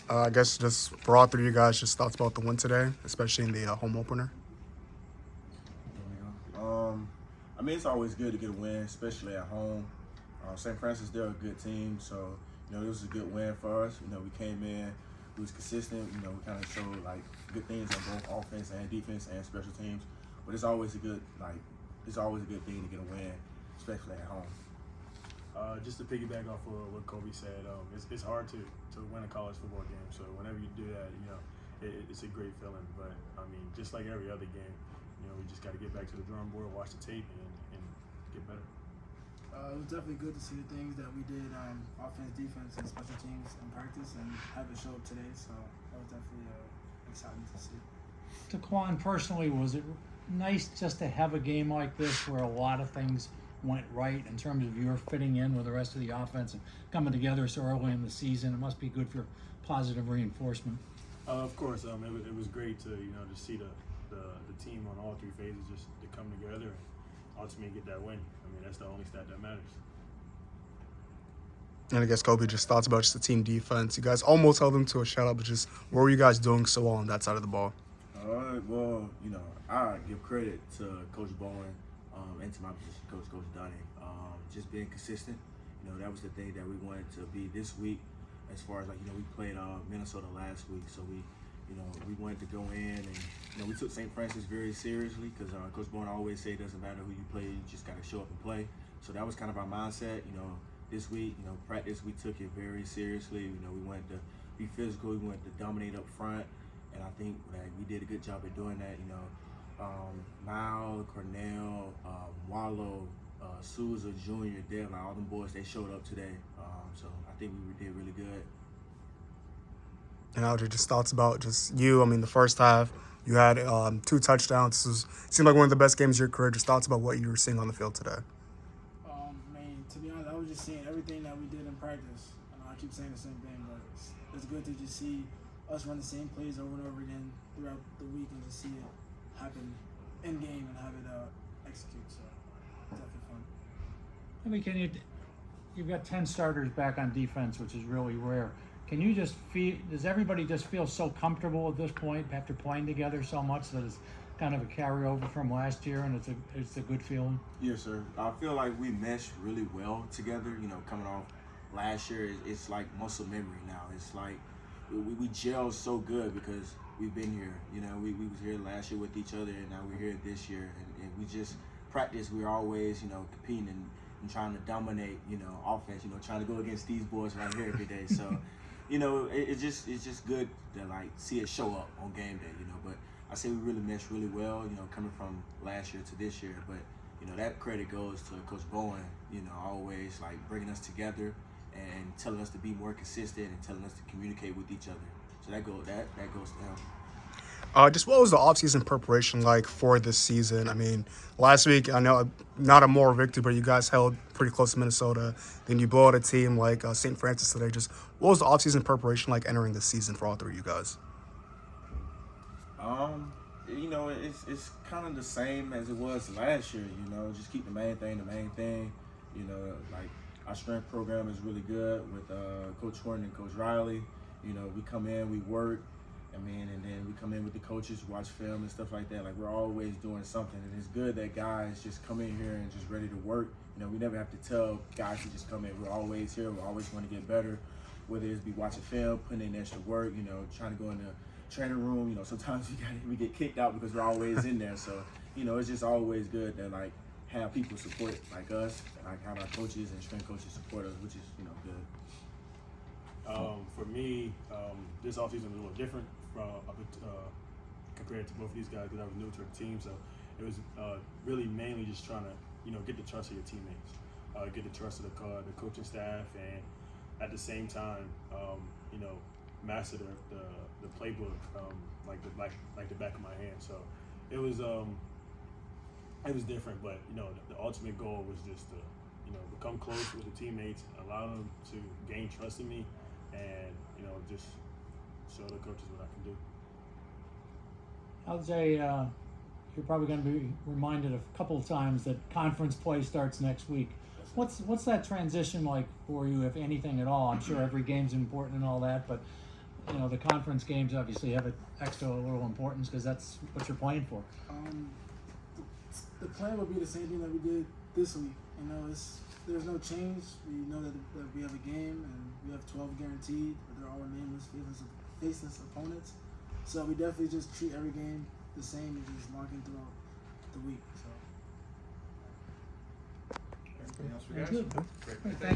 I guess just for all three of you guys, just thoughts about the win today, especially in the home opener. I mean, it's always good to get a win, especially at home. St. Francis, they're a good team, so it was a good win for us. We came in, we was consistent. We kind of showed like good things on both offense and defense and special teams. But it's always a good thing to get a win, especially at home. Just to piggyback off of what Kobe said, it's hard to win a college football game. So whenever you do that, it's a great feeling. But I mean, just like every other game, we just got to get back to the drawing board, watch the tape, and get better. It was definitely good to see the things that we did, offense, defense, and special teams in practice, and have it show up today. So that was definitely exciting to see. Taquan, personally, was it nice just to have a game like this where a lot of things went right in terms of your fitting in with the rest of the offense and coming together so early in the season? It must be good for positive reinforcement. Of course, it was great to to see the team on all three phases just to come together and ultimately get that win. I mean, that's the only stat that matters. And I guess Kobe, just thoughts about just the team defense. You guys almost held them to a shutout, but just what were you guys doing so well on that side of the ball? Well, I give credit to Coach Bowen and to my position coach, Coach Dunning. Just being consistent. That was the thing that we wanted to be this week. As far as we played Minnesota last week, so we wanted to go in and we took St. Francis very seriously because Coach Bowen always say it doesn't matter who you play, you just got to show up and play. So that was kind of our mindset. This week, practice we took it very seriously. We wanted to be physical, we wanted to dominate up front, and I think that we did a good job at doing that. Mal, Cornell, Wallow, Souza Jr., Dev, all them boys, they showed up today. So I think we did really good. And Al-Jay, just thoughts about just you. I mean, the first half, you had 2 touchdowns. Seemed like one of the best games of your career. Just thoughts about what you were seeing on the field today. To be honest, I was just seeing everything that we did in practice. I keep saying the same thing, but it's good to just see us run the same plays over and over again throughout the week and just see it happen in game and have it execute. So definitely fun. I mean, you've got 10 starters back on defense, which is really rare. Can you just does everybody just feel so comfortable at this point after playing together so much that it's kind of a carryover from last year and it's a good feeling? Yes, sir. I feel like we meshed really well together. Coming off last year, it's like muscle memory now. It's like we gel so good because we've been here. We was here last year with each other, and now we're here this year. And we just practice. We're always, competing and trying to dominate, offense. Trying to go against these boys right here every day. So, it's just good to see it show up on game day. But I say we really meshed really well. Coming from last year to this year. But that credit goes to Coach Bowen. Always bringing us together and telling us to be more consistent and telling us to communicate with each other. So that goes to him. Just what was the offseason preparation like for this season? I mean, last week, I know not a moral victory, but you guys held pretty close to Minnesota. Then you blow out a team like St. Francis today. Just what was the offseason preparation like entering this season for all three of you guys? It's kind of the same as it was last year. Just keep the main thing. Our strength program is really good with Coach Horton and Coach Riley. We come in, we work. And then we come in with the coaches, watch film and stuff like that. We're always doing something, and it's good that guys just come in here and just ready to work. We never have to tell guys to just come in. We're always here. We're always going to get better, whether it's be watching film, putting in extra work, trying to go in the training room. Sometimes we get kicked out because we're always in there. So, it's just always good to have people support us, have our coaches and strength coaches support us, which is good. For me, this offseason was a little different compared to both of these guys because I was new to the team. So it was really mainly just trying to, get the trust of your teammates, get the trust of the coaching staff, and at the same time, master the playbook like the back of my hand. So it was different, but the ultimate goal was just to become close with the teammates, allow them to gain trust in me, and just show the coaches what I can do. Al-Jay, you're probably going to be reminded a couple of times that conference play starts next week. What's that transition like for you, if anything at all? I'm sure every game's important and all that, but you know, the conference games obviously have an extra little importance because that's what you're playing for. The plan would be the same thing that we did this week. You know, there's no change. We know that we have a game and we have 12 guaranteed, but they're all nameless, faceless opponents. So we definitely just treat every game the same and just lock in throughout the week. So. Anything else for That's guys? good. Great. Thank you.